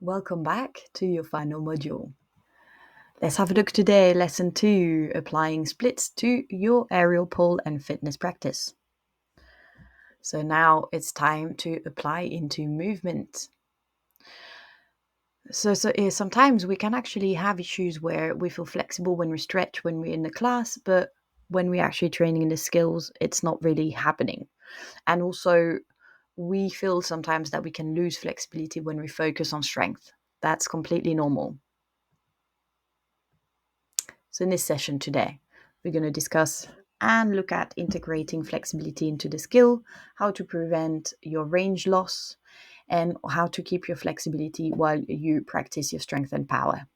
Welcome back to your final module. Let's have a look today, lesson 2, applying splits to your aerial pole and fitness practice. So now it's time to apply into movement. So sometimes we can actually have issues where we feel flexible when we stretch when we're in the class, but when we're actually training the skills, it's not really happening. And also, we feel sometimes that we can lose flexibility when we focus on strength. That's completely normal. So in this session today, we're going to discuss and look at integrating flexibility into the skill, how to prevent your range loss, and how to keep your flexibility while you practice your strength and power.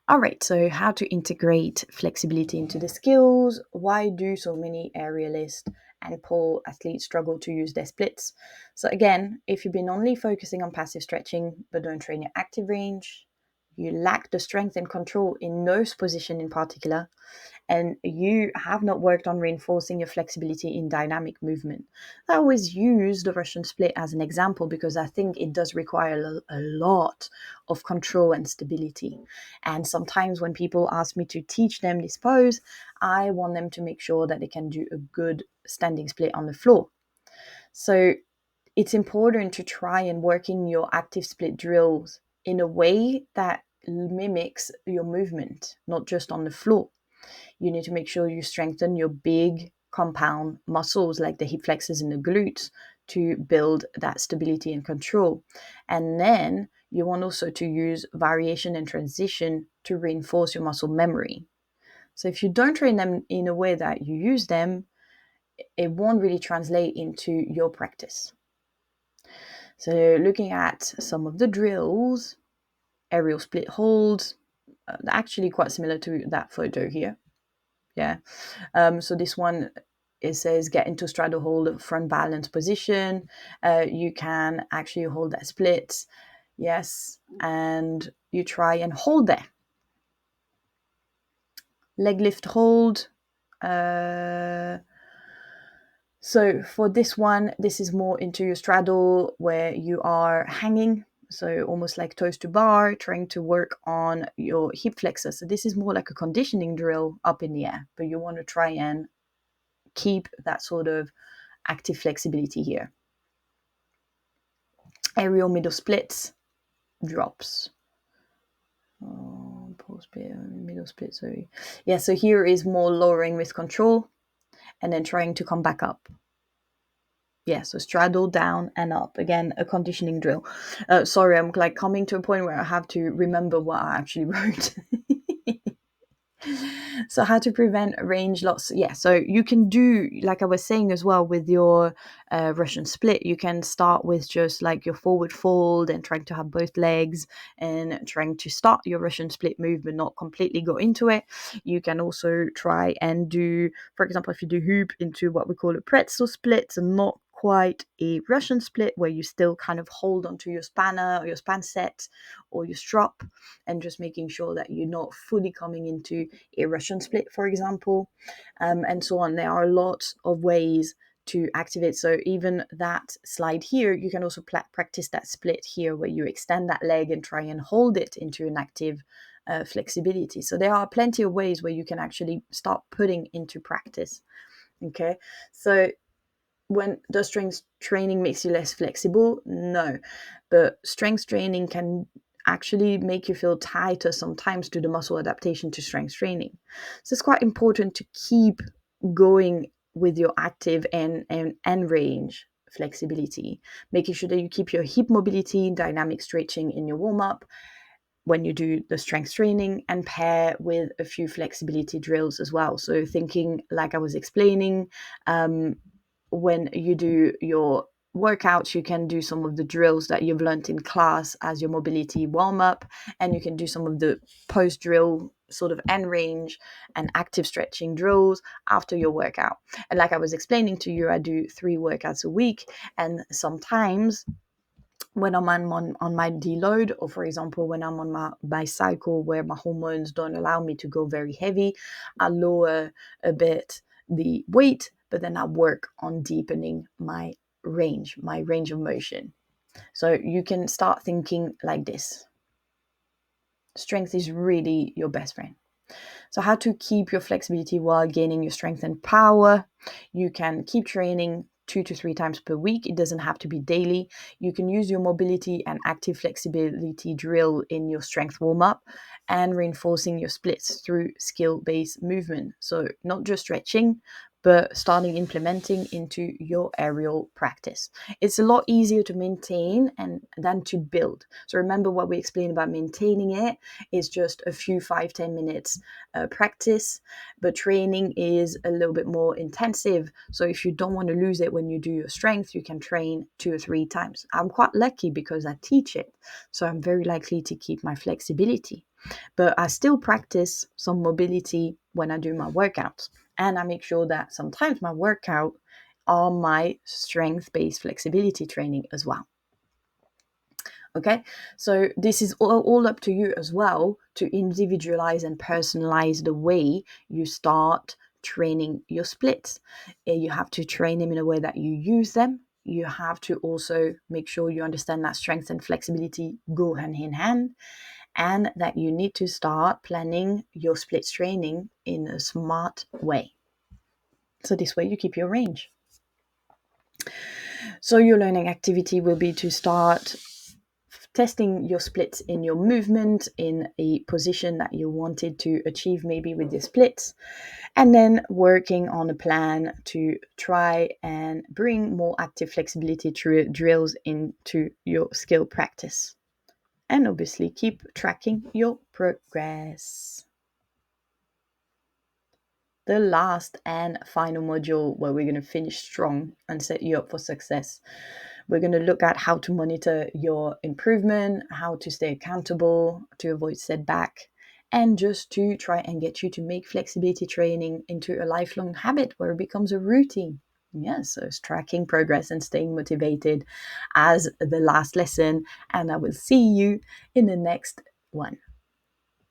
All right, so how to integrate flexibility into the skills. Why do so many aerialists and pole athletes struggle to use their splits? So again, if you've been only focusing on passive stretching but don't train your active range, you lack the strength and control in nose position in particular, and you have not worked on reinforcing your flexibility in dynamic movement. I always use the Russian split as an example because I think it does require a lot of control and stability. And sometimes when people ask me to teach them this pose, I want them to make sure that they can do a good standing split on the floor. So it's important to try and working your active split drills in a way that mimics your movement, not just on the floor. You need to make sure you strengthen your big compound muscles like the hip flexors and the glutes to build that stability and control. And then you want also to use variation and transition to reinforce your muscle memory. So if you don't train them in a way that you use them, it won't really translate into your practice. So looking at some of the drills, aerial split holds, actually quite similar to that photo here. Yeah. So this one, it says get into straddle hold front balance position. You can actually hold that split. Yes. And you try and hold there. Leg lift hold. So for this one, this is more into your straddle where you are hanging. So almost like toes to bar, trying to work on your hip flexor. So this is more like a conditioning drill up in the air, but you want to try and keep that sort of active flexibility here. Aerial middle splits, drops. Pole split, middle split, sorry. Yeah, so here is more lowering with control and then trying to come back up. Yeah, so straddle down and up. Again, a conditioning drill. Sorry, I'm like coming to a point where I have to remember what I actually wrote. So how to prevent range loss? Yeah, so you can do, like I was saying as well, with your Russian split, you can start with just like your forward fold and trying to have both legs and trying to start your Russian split movement, not completely go into it. You can also try and do, for example, if you do hoop into what we call a pretzel split, and not quite a Russian split where you still kind of hold onto your spanner or your span set or your strap, and just making sure that you're not fully coming into a Russian split, for example, and so on. There are lots of ways to activate. So even that slide here, you can also practice that split here where you extend that leg and try and hold it into an active flexibility. So there are plenty of ways where you can actually start putting into practice. Okay, so when does strength training makes you less flexible? No, but strength training can actually make you feel tighter sometimes to the muscle adaptation to strength training. So it's quite important to keep going with your active and range flexibility, making sure that you keep your hip mobility, dynamic stretching in your warm-up when you do the strength training, and pair with a few flexibility drills as well. So thinking, like I was explaining, when you do your workouts, you can do some of the drills that you've learned in class as your mobility warm up, and you can do some of the post drill sort of end range and active stretching drills after your workout. And like I was explaining to you, I do 3 workouts a week, and sometimes when I'm on my deload, or for example, when I'm on my cycle where my hormones don't allow me to go very heavy, I lower a bit the weight, but then I work on deepening my range of motion. So you can start thinking like this. Strength is really your best friend. So how to keep your flexibility while gaining your strength and power? You can keep training 2 to 3 times per week. It doesn't have to be daily. You can use your mobility and active flexibility drill in your strength warm-up and reinforcing your splits through skill-based movement. So not just stretching, but starting implementing into your aerial practice. It's a lot easier to maintain and than to build. So remember what we explained about maintaining it is just a few 5-10 minutes practice, but training is a little bit more intensive. So if you don't want to lose it when you do your strength, you can train 2 or 3 times. I'm quite lucky because I teach it, so I'm very likely to keep my flexibility. But I still practice some mobility when I do my workouts, and I make sure that sometimes my workout are my strength-based flexibility training as well. Okay, so this is all up to you as well to individualize and personalize the way you start training your splits. You have to train them in a way that you use them. You have to also make sure you understand that strength and flexibility go hand in hand, and that you need to start planning your splits training in a smart way. So this way you keep your range. So your learning activity will be to start testing your splits in your movement in a position that you wanted to achieve, maybe with your splits, and then working on a plan to try and bring more active flexibility drills into your skill practice. And obviously keep tracking your progress. The last and final module where we're going to finish strong and set you up for success. We're going to look at how to monitor your improvement, how to stay accountable, to avoid setback, and just to try and get you to make flexibility training into a lifelong habit where it becomes a routine. Yes, so it's tracking progress and staying motivated as the last lesson. And I will see you in the next one.